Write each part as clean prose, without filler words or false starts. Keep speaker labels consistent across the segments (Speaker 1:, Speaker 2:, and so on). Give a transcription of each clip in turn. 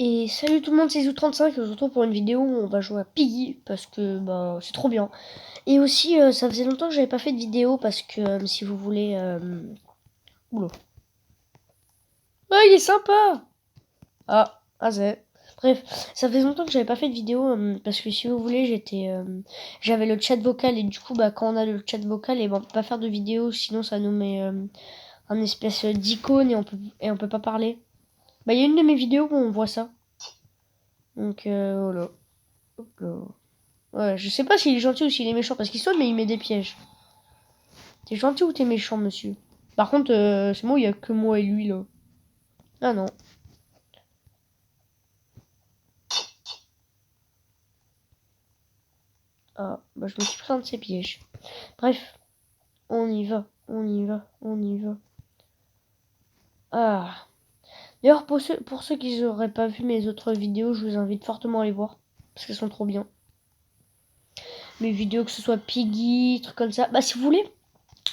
Speaker 1: Et salut tout le monde, c'est Zou35 et on se retrouve pour une vidéo où on va jouer à Piggy parce que bah c'est trop bien. Et aussi ça faisait longtemps que j'avais pas fait de vidéo parce que si vous voulez oula. Ah il est sympa. Ah c'est. Bref, ça faisait longtemps que j'avais pas fait de vidéo parce que si vous voulez j'avais le chat vocal et du coup bah quand on a le chat vocal et ben on peut pas faire de vidéo sinon ça nous met un espèce d'icône et on peut pas parler. Bah il y a une de mes vidéos où on voit ça. Donc voilà. Hop là. Ouais, je sais pas s'il est gentil ou s'il est méchant, parce qu'il saute, mais il met des pièges. T'es gentil ou t'es méchant, monsieur? Par contre, c'est moi, il y a que moi et lui, là. Ah non. Ah, bah je me suis pris un de ces pièges. Bref, on y va, on y va, on y va. Ah. D'ailleurs, pour ceux qui n'auraient pas vu mes autres vidéos, je vous invite fortement à les voir. Parce qu'elles sont trop bien. Mes vidéos, que ce soit Piggy, trucs comme ça. Bah, si vous voulez,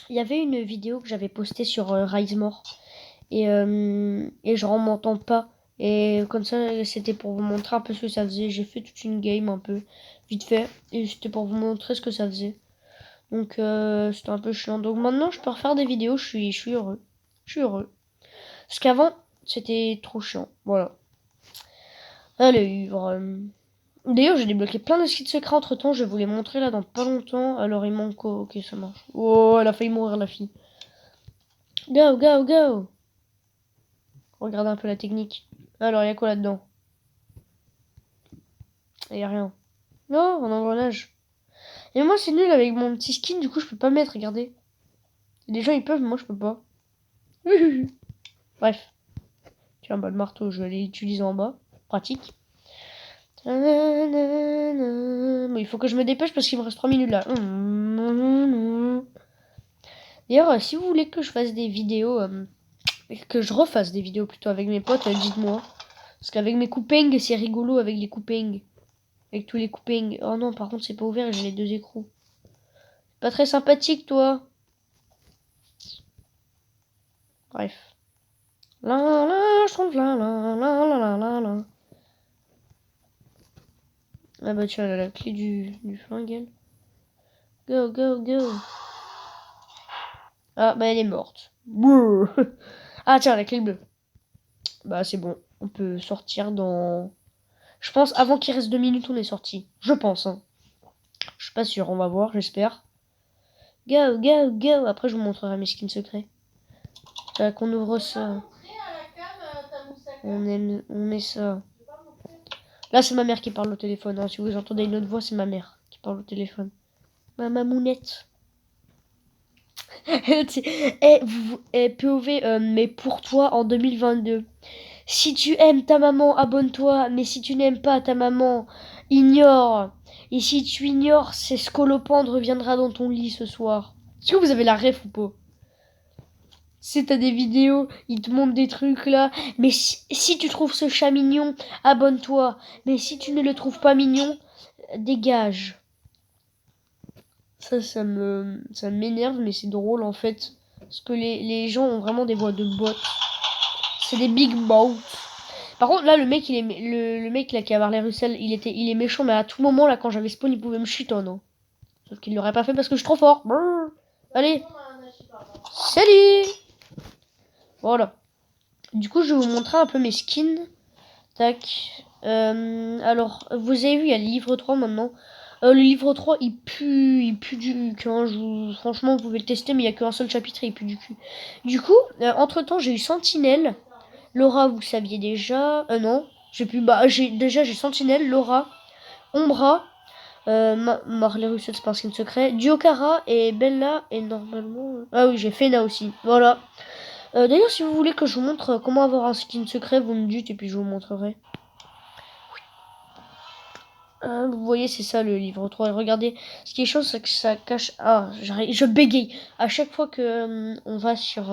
Speaker 1: il y avait une vidéo que j'avais postée sur Rise-More. Et genre on m'entend pas. Et comme ça, c'était pour vous montrer un peu ce que ça faisait. J'ai fait toute une game un peu vite fait. Et c'était pour vous montrer ce que ça faisait. Donc c'était un peu chiant. Donc maintenant, je peux refaire des vidéos. Je suis heureux. Je suis heureux. Parce qu'avant, c'était trop chiant. Voilà. Allez, d'ailleurs, j'ai débloqué plein de skins secrets entre temps. Je vais vous les montrer là dans pas longtemps. Alors il manque. Ok, ça marche. Oh, elle a failli mourir la fille. Go, go, go! Regardez un peu la technique. Alors, il y a quoi là-dedans? Il y a rien. Non, un engrenage. Et moi, c'est nul avec mon petit skin, du coup, je peux pas mettre, regardez. Les gens, ils peuvent, mais moi, je peux pas. Bref. Tiens, bah, le marteau, je vais l'utiliser en bas. Pratique. Mais il faut que je me dépêche parce qu'il me reste 3 minutes là. D'ailleurs, si vous voulez que je fasse des vidéos, que je refasse des vidéos plutôt avec mes potes, dites-moi. Parce qu'avec mes coupings, c'est rigolo avec les coupings. Avec tous les coupings. Oh non, par contre, c'est pas ouvert et j'ai les deux écrous. Pas très sympathique, toi. Bref. La la, je trouve la. Ah bah tiens, elle a la clé du flingue, elle. Go, go, go. Ah bah elle est morte. Ah tiens, la clé bleue. Bah c'est bon, on peut sortir dans... Je pense avant qu'il reste 2 minutes, on est sorti. Je pense, hein. Je suis pas sûr, on va voir, j'espère. Go, go, go. Après, je vous montrerai mes skins secrets. Qu'on ouvre ça. On met ça. Là, c'est ma mère qui parle au téléphone, hein. Si vous entendez une autre voix, c'est ma mère qui parle au téléphone. Ma mamounette. POV, mais pour toi en 2022. Si tu aimes ta maman, abonne-toi. Mais si tu n'aimes pas ta maman, ignore. Et si tu ignores, c'est Scolopendre reviendra dans ton lit ce soir. Est-ce que vous avez la ref ou pas? Si t'as des vidéos, ils te montrent des trucs là. Mais si tu trouves ce chat mignon, abonne-toi. Mais si tu ne le trouves pas mignon, dégage. Ça m'énerve, mais c'est drôle en fait. Parce que les gens ont vraiment des voix de bots. C'est des big bots. Par contre, là, le mec, le mec là qui a parlé Russell, il est méchant, mais à tout moment, là, quand j'avais spawn, il pouvait me chutonner, hein. Sauf qu'il l'aurait pas fait parce que je suis trop fort. Brrr. Allez, salut. Voilà. Du coup, je vais vous montrer un peu mes skins. Tac. Alors, vous avez vu, il y a le livre 3 maintenant. Le livre 3, il pue du cul, hein. Franchement, vous pouvez le tester, mais il n'y a qu'un seul chapitre et il pue du cul. Du coup, entre-temps, j'ai eu Sentinelle. Laura, vous saviez déjà. Non, j'ai plus. Bah, j'ai Sentinelle, Laura, Ombra, Marley Russell, c'est pas un skin secret, Diokara et Bella, et normalement. Ah oui, j'ai Fena aussi. Voilà. D'ailleurs, si vous voulez que je vous montre comment avoir un skin secret, vous me dites et puis je vous montrerai. Vous voyez, c'est ça le livre 3. Et regardez, ce qui est chaud, c'est que ça cache. Ah, je bégaye. À chaque fois que on va sur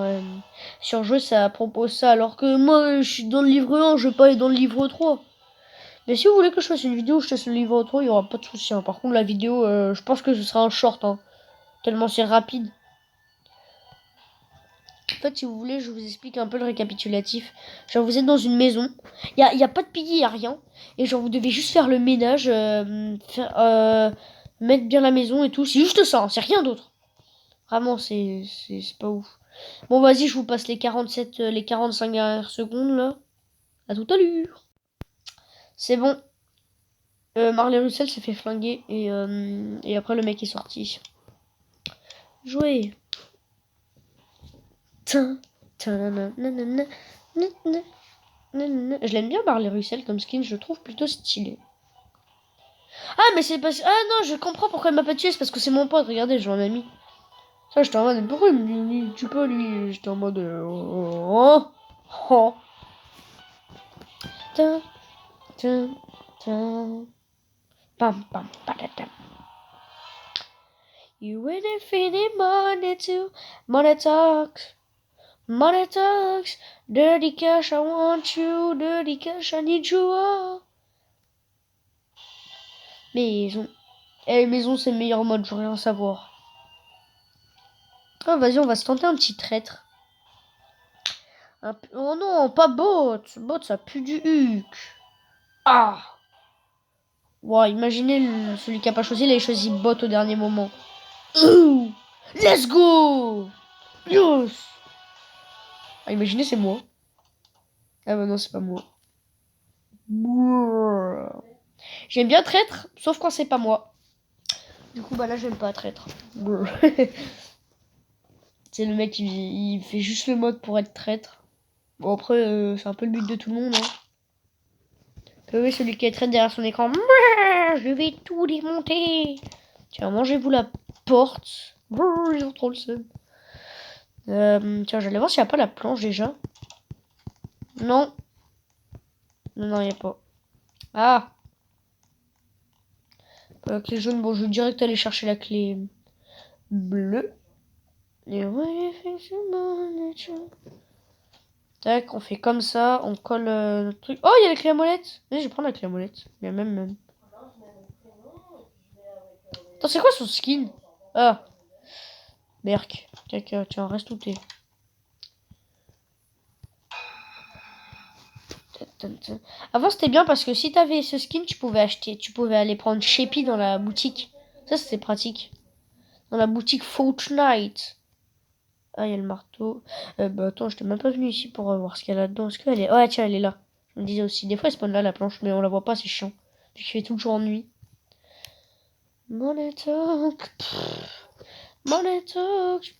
Speaker 1: jeu, ça propose ça. Alors que moi, je suis dans le livre 1, je vais pas aller dans le livre 3. Mais si vous voulez que je fasse une vidéo où je teste le livre 3, il y aura pas de souci, hein. Par contre, la vidéo, je pense que ce sera un short, hein, tellement c'est rapide. En fait, si vous voulez, je vous explique un peu le récapitulatif. Genre, vous êtes dans une maison. Y a pas de pilier, y a rien. Et genre, vous devez juste faire le ménage, mettre bien la maison et tout. C'est juste ça, hein, c'est rien d'autre. Vraiment, c'est pas ouf. Bon, vas-y, je vous passe les 47, les 45 dernières secondes, là. À tout à l'heure. C'est bon. Marley Russell s'est fait flinguer. Et après, le mec est sorti. Jouer. Je l'aime bien Marley Russell comme skin, je le trouve plutôt stylé. Ah mais c'est parce... Ah non, je comprends pourquoi il m'a pas tué, c'est parce que c'est mon pote, regardez, je un ami. Ça, j'étais en mode, pourquoi il me tue pas lui? J'étais en mode... Oh, oh. Pam, pam, patatam. You ain't infinite money to money talks. Money talks, dirty cash, I want you, dirty cash, I need you all. Maison. Maison, c'est le meilleur mode, je veux rien savoir. Ah, vas-y, on va se tenter un petit traître. Oh non, pas bot. Bot, ça pue du huc. Ah. Wow, imaginez celui qui a pas choisi, il a choisi bot au dernier moment. Let's go. Yes. Ah, imaginez, c'est moi. Ah bah non, c'est pas moi. J'aime bien traître, sauf quand c'est pas moi. Du coup, bah là, j'aime pas traître. C'est le mec, il fait juste le mode pour être traître. Bon, après, c'est un peu le but de tout le monde. Hein. Oui, celui qui est traître derrière son écran. Je vais tout démonter. Tiens, mangez-vous la porte. Ils ont trop le seum. Tiens, j'allais voir s'il n'y a pas la planche déjà. Non. Non, il n'y a pas. Ah. La clé jaune, bon, je vais direct aller chercher la clé bleue. Et ouais, effectivement, tac, on fait comme ça, on colle notre truc. Oh, il y a la clé à molette. Vas-y, je vais prendre la clé à molette. Il y a même. Attends, c'est quoi son skin? Ah, Berk. Tiens, reste où t'es. Avant, c'était bien parce que si t'avais ce skin, tu pouvais aller prendre Sheppy dans la boutique. Ça, c'était pratique. Dans la boutique Fortnite. Ah, il y a le marteau. Bah attends, j'étais même pas venu ici pour voir ce qu'il y a là-dedans. Est-ce qu'elle est... Ouais, tiens, elle est là. Je me disais aussi. Des fois, elle spawn là, la planche, mais on la voit pas, c'est chiant. Vu qu'il fait toujours nuit. Money talk. Money talk.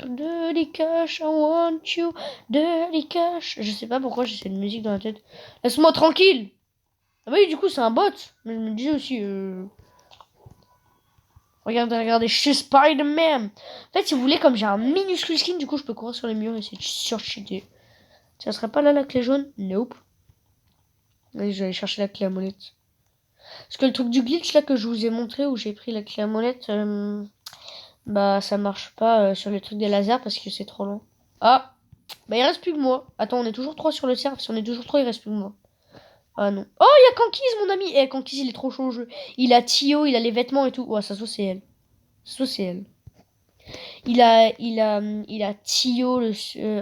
Speaker 1: Dirty cash, I want you. Dirty cash. Je sais pas pourquoi j'ai cette musique dans la tête. Laisse-moi tranquille. Ah bah oui, du coup, c'est un bot. Mais je me disais aussi... Regardez, je suis Spider-Man. En fait, si vous voulez, comme j'ai un minuscule skin, du coup, je peux courir sur les murs et essayer de surcheater. Ça serait pas là la clé jaune? Nope. Allez, je vais aller chercher la clé à molette. Parce que le truc du glitch là que je vous ai montré où j'ai pris la clé à molette, bah ça marche pas sur le truc des lasers parce que c'est trop long. Ah, bah il reste plus que moi. Attends, on est toujours 3 sur le serve. Si on est toujours 3, il reste plus que moi. Ah non. Oh, il y a Kankis, mon ami. Eh, Kankis, il est trop chaud au jeu. Il a Tio, il a les vêtements et tout. Ouais, ça se c'est elle. Ça c'est elle. Il a Tio,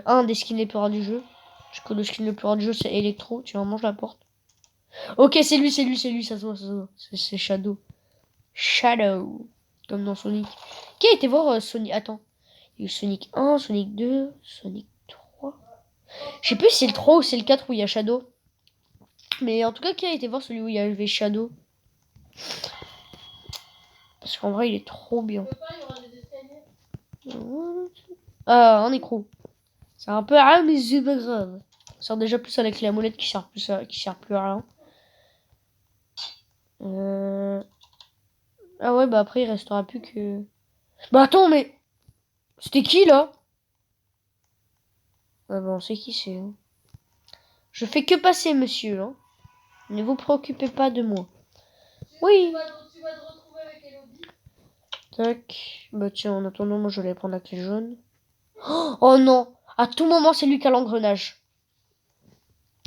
Speaker 1: un des skins les plus rares du jeu. Parce que le skin le plus rare du jeu, c'est Electro. Tu en manges la porte. Ok, c'est lui, ça se voit, ça se voit. C'est Shadow. Shadow. Comme dans Sonic. Qui a été voir Sonic? Attends. Il y a eu Sonic 1, Sonic 2, Sonic 3. Je sais plus si c'est le 3 ou c'est le 4 où il y a Shadow. Mais en tout cas, qui a été voir celui où il y avait Shadow? Parce qu'en vrai, il est trop bien. Ah, un écrou. C'est un peu... Ah, mais c'est pas grave. Ça sert déjà plus à la clé à molette qui sert plus à rien. Ah ouais, bah après, il restera plus que... Bah attends, mais... C'était qui, là? Ah bah on sait qui c'est. Hein. Je fais que passer, monsieur. Hein. Ne vous préoccupez pas de moi. Oui. Tu vas te retrouver avec Elodie. Tac. Bah tiens, en attendant, moi je vais aller prendre la clé jaune. Oh non. À tout moment, c'est lui qui a l'engrenage.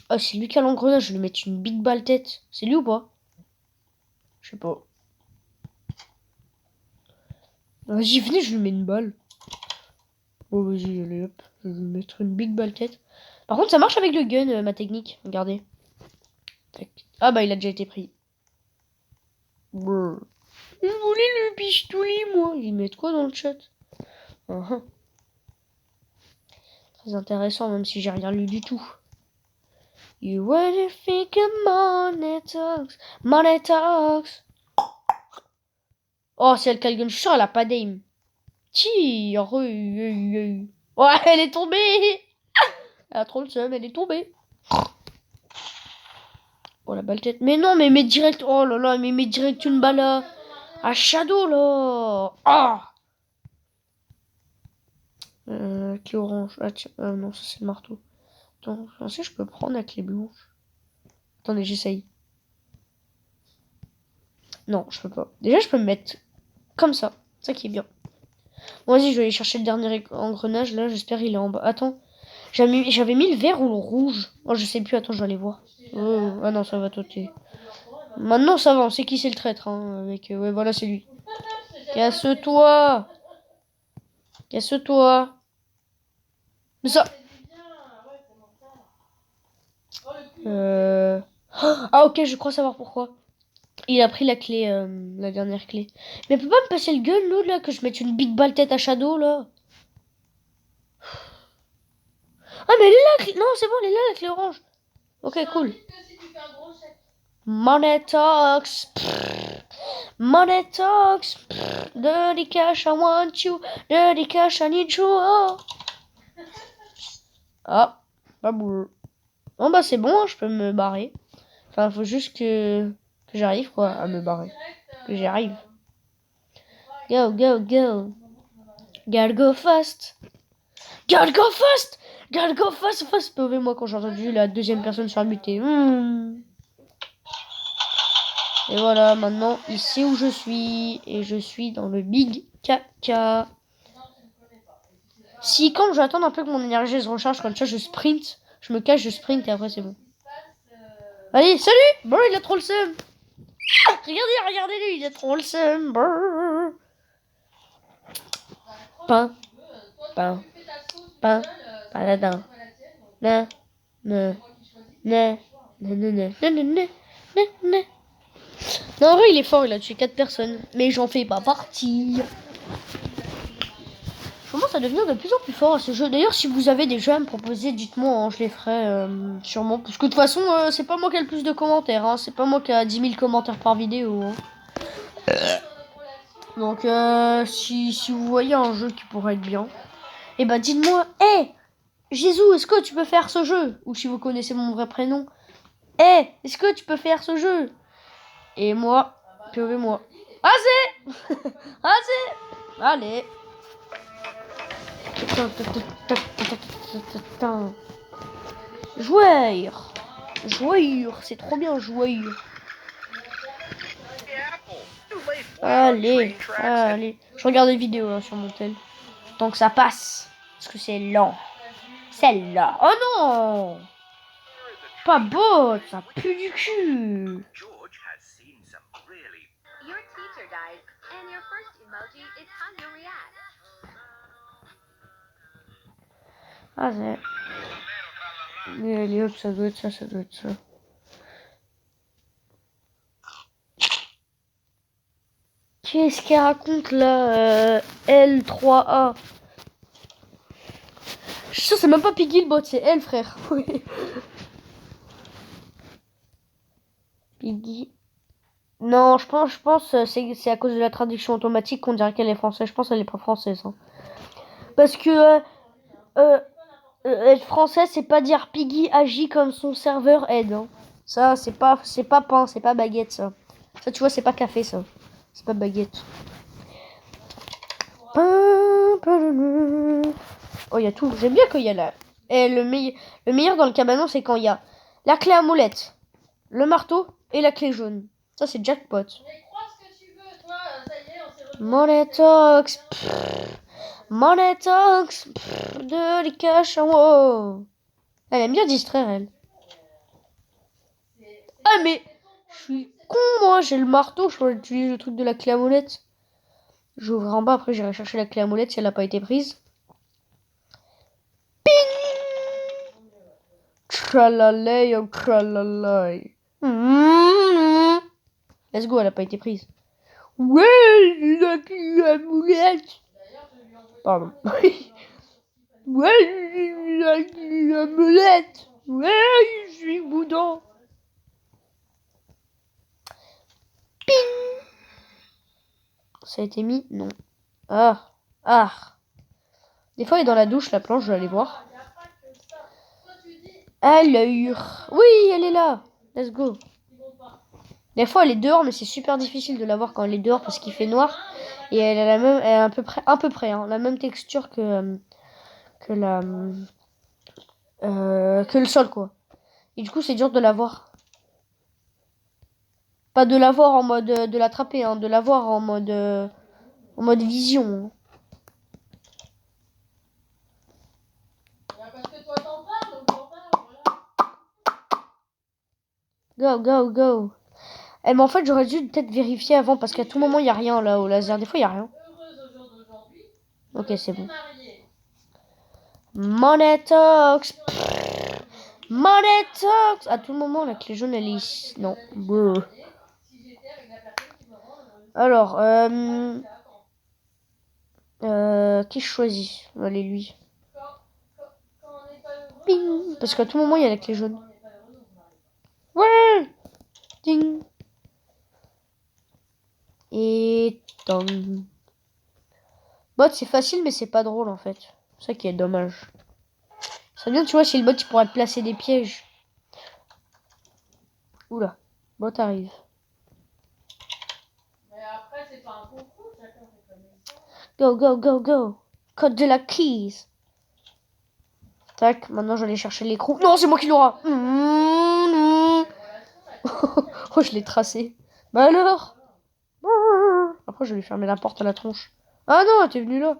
Speaker 1: Ah, c'est lui qui a l'engrenage. Je vais lui mettre une big balle tête. C'est lui ou pas? Je sais pas. Vas-y, venez, je lui mets une balle. Oh, vas-y, allez, hop. Je vais mettre une big balle tête. Par contre, ça marche avec le gun, ma technique. Regardez. Tac. Ah, bah, il a déjà été pris. Brrr. Je voulais le pistolet, moi. Ils mettent quoi dans le chat? Très intéressant, même si j'ai rien lu du tout. You wanna think of money talks. Money talks. Oh, c'est elle qui a le gun. Je suis sûre, elle a pas d'aim. Tire. Ouais, elle est tombée. Elle a trop le seum, elle est tombée. Oh, la balle tête. Mais non, mais mets direct. Oh là là, mais mets direct une balle à Shadow, là. Ah. Clé orange. Ah, tiens. Non, ça c'est le marteau. Attends, je sais, je peux prendre la clé blanche. Attendez, j'essaye. Non, je peux pas. Déjà, je peux me mettre comme ça. Ça qui est bien. Bon, vas-y, je vais aller chercher le dernier engrenage. Là, j'espère il est en bas. Attends. J'avais mis le vert ou le rouge. Oh, je sais plus. Attends, je vais aller voir. Oh, ah non, ça va sauter. Maintenant, ça va. On sait qui c'est le traître. Hein, avec, ouais, voilà, c'est lui. Casse-toi. Casse-toi. Mais ça... Ah, ok, je crois savoir pourquoi. Il a pris la clé, la dernière clé. Mais elle peut pas me passer le gun, l'autre, là, que je mette une big balle tête à Shadow, là. Ah, mais elle est là, la clé... Non, c'est bon, elle est là, la clé orange. Ok, cool. Money talks. Money talks. Dirty cash, I want you. Dirty cash, I need you. Oh. Ah, pas boule. Bon, bah, c'est bon, hein, je peux me barrer. Enfin, faut juste que j'arrive, quoi, à me barrer. Que j'y arrive. Go, go, go. Gotta go fast. Gotta go fast. Gotta go fast, fast. Moi, quand j'ai entendu la deuxième personne sur muter. Et voilà, maintenant, il sait où je suis. Et je suis dans le big caca. Si, quand je vais attendre un peu que mon énergie se recharge, comme ça, je sprint. Je me cache, je sprint et après, c'est bon. Allez, salut. Bon, il a trop le seum. Regardez-lui, il a trop le seum. Pain. Pain. Pain. Paladin. Na. Na. Na. Na. Na. Na. Na. Na. Na. Non, en vrai, il est fort, il a tué 4 personnes. Mais j'en fais pas partie. Je commence à devenir de plus en plus fort à ce jeu. D'ailleurs, si vous avez des jeux à me proposer, dites-moi, hein, je les ferai sûrement. Parce que de toute façon, c'est pas moi qui a le plus de commentaires. Hein. C'est pas moi qui a 10 000 commentaires par vidéo. Hein. Donc, si vous voyez un jeu qui pourrait être bien, et bah dites-moi, hé, Jésus, est-ce que tu peux faire ce jeu? Ou si vous connaissez mon vrai prénom, hé, est-ce que tu peux faire ce jeu? Et moi, moi. Vas-y. Vas-y. Allez. Joueur. Joueur. C'est trop bien, joueur. Allez. Allez. Je regarde des vidéos là, sur mon tel. Tant que ça passe. Parce que c'est lent. C'est lent. Oh non. Pas beau. Ça pue du cul. Ah, c'est... Allez, hop, ça doit être ça, ça doit être ça. Qu'est-ce qu'elle raconte là, L3A? Je suis sûr, c'est même pas Piggy le bot, c'est elle, frère. Oui. Piggy. Non, je pense c'est à cause de la traduction automatique qu'on dirait qu'elle est française. Je pense qu'elle est pas française. Hein. Parce que être français, c'est pas dire Piggy agit comme son serveur aide. Hein. Ça, c'est pas pain, c'est pas baguette, ça. Ça, tu vois, c'est pas café, ça. C'est pas baguette. Oh, il y a tout. J'aime bien quand il y a la... Et le meilleur dans le cabanon, c'est quand il y a la clé à molette, le marteau et la clé jaune. Ça, c'est jackpot. Money talks. Money talks. De les cash. Wow. Elle aime bien distraire, elle. Ah, mais je suis con, moi. J'ai le marteau. Je peux utiliser le truc de la clé à molette. J'ouvre en bas. Après, j'irai chercher la clé à molette si elle n'a pas été prise. Tralalay, oh tralalay. Let's go, elle a pas été prise. Ouais, la moulette. Pardon. Ouais, la moulette. Ouais, je suis boudin. Ping. Ça a été mis? Non. Ah. Ah. Des fois, elle est dans la douche, la planche, je vais aller voir. Alors. Oui, elle est là. Let's go. Des fois, elle est dehors, mais c'est super difficile de la voir quand elle est dehors parce qu'il fait noir. Et elle a la même, elle a à peu près hein, la même texture que le sol, quoi. Et du coup, c'est dur de la voir. Pas de la voir en mode de l'attraper, hein, de la voir en mode vision. Go, go, go. Eh, mais en fait, j'aurais dû peut-être vérifier avant parce qu'à tout moment, il n'y a rien là au laser. Des fois, il n'y a rien. Ok, c'est bon. Monetox. Monetox. À tout moment, la clé jaune, elle est ici. Non. Brr. Alors, qui je choisis? Allez, lui. Ping. Parce qu'à tout moment, il y a la clé jaune. Ouais. Ding. Et tong. Bot, c'est facile, mais c'est pas drôle en fait. C'est ça qui est dommage. Ça bien, tu vois, si le bot il pourrait te placer des pièges. Oula, bot arrive. Mais après, c'est pas un concours, chacun fait comme ça. Go, go, go, go. Code de la keys. Tac, maintenant je vais aller chercher l'écrou. Non, c'est moi qui l'aura. Oh, je l'ai tracé. Bah alors. Après, je vais lui fermer la porte à la tronche. Ah non, t'es venu là.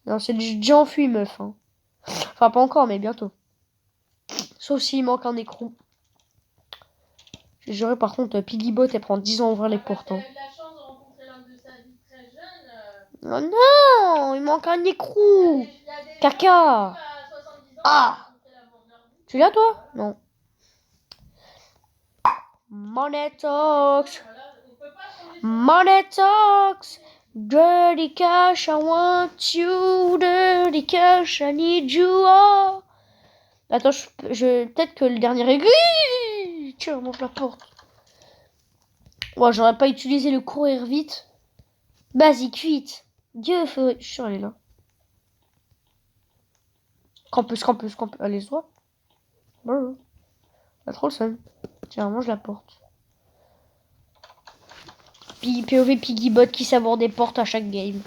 Speaker 1: Non, c'est déjà enfui, meuf. Hein. Enfin, pas encore, mais bientôt. Sauf s'il manque un écrou. J'ai juré, par contre, Piggybot, elle prend 10 ans à ouvrir les portes. Hein. Oh non, il manque un écrou. Caca. Ah. Tu l'as, toi? Non. Monetox. Monetox. Dirty cash, I want you. Dirty cash, I need you. Oh. Attends, peut-être que le dernier aiguille. Tiens, monte la porte. Ouais, j'aurais pas utilisé le courir vite. Basique vite. Dieu, je suis sûr, elle est là. Campus. Allez, soit. Bon. Pas trop le seum. Tiens, mange la porte. POV Piggybot qui savoure des portes à chaque game.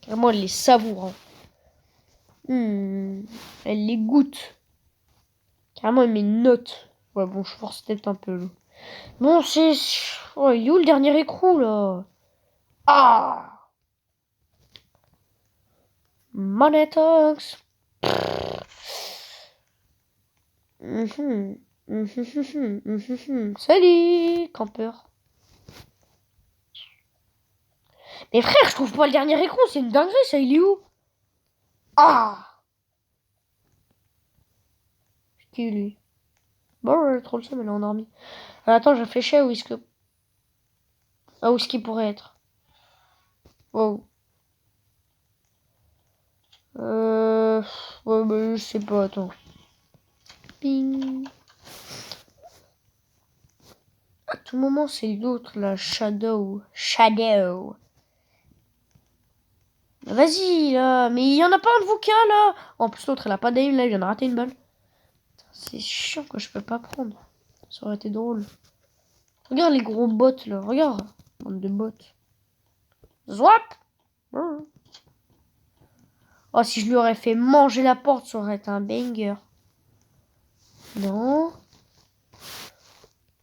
Speaker 1: Vraiment, elle les savoure. Hein. Elle les goûte. Carrément, elle met une note. Ouais, bon, je force peut-être un peu. Là. Bon, c'est... Oh, il est où le dernier écrou, là? Ah! Monetox. Salut, campeur. Mais frère, je trouve pas le dernier écrou, c'est une dinguerie, ça, il est où? Ah! Qui lui? Bon, trop le seum, elle est endormie. Attends, je réfléchis à où est-ce que... Ah, où est-ce qu'il pourrait être? Wow. Ouais, bah, je sais pas, attends. Ping. À tout moment, c'est l'autre, là. Shadow. Vas-y, là. Mais il y en a pas un de vous qu'un, là. En plus, l'autre, elle a pas d'aim, là. Il vient de rater une balle. C'est chiant que je peux pas prendre. Ça aurait été drôle. Regarde les gros bots, là. Regarde. Bande de bots. Zwap. Oh, si je lui aurais fait manger la porte, ça aurait été un banger. Non.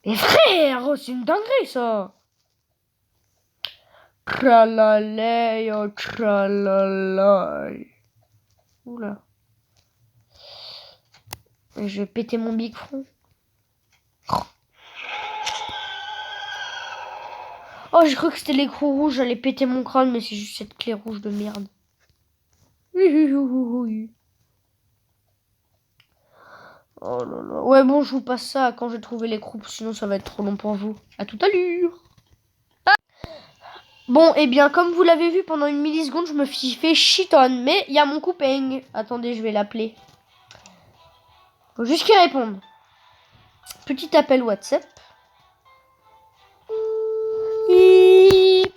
Speaker 1: Mais frère, oh, c'est une dinguerie, ça. Tralalay, oh tralalay. Oula. Je vais péter mon big front. Oh, j'ai cru que c'était l'écrou rouge, j'allais péter mon crâne, mais c'est juste cette clé rouge de merde. Oh là là. Ouais, bon, je vous passe ça quand j'ai trouvé les croupes, sinon ça va être trop long pour vous. À tout à l'heure. Bon, et bien, comme vous l'avez vu, pendant une milliseconde, je me suis fait shiton. Mais il y a mon copain. Attendez, je vais l'appeler. Faut juste qu'il réponde. Petit appel WhatsApp. Bip.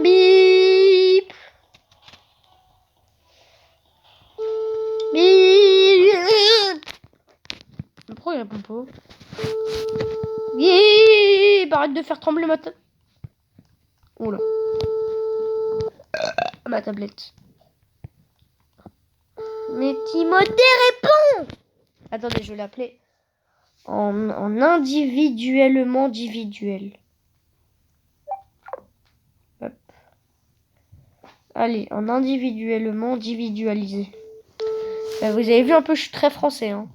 Speaker 1: Bip. Bip. Pourquoi il répond pas? Bip. Arrête de faire trembler ma table. Oh là. Ma tablette. Mais Timothée répond. Attendez, je vais l'appeler en individuellement individuel. Hop. Allez, en individuellement individualisé. Bah, vous avez vu un peu, je suis très français. Hein.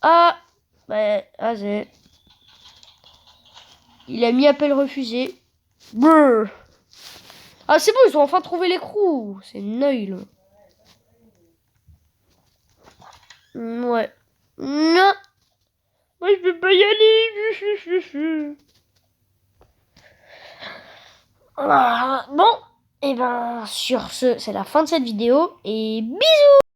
Speaker 1: Ah, bah, c'est. Il a mis appel refusé. Brrr. Ah, c'est bon, ils ont enfin trouvé l'écrou. C'est nul. Ouais. Non. Moi, je peux pas y aller. Ah, bon. Et ben, sur ce, c'est la fin de cette vidéo. Et bisous.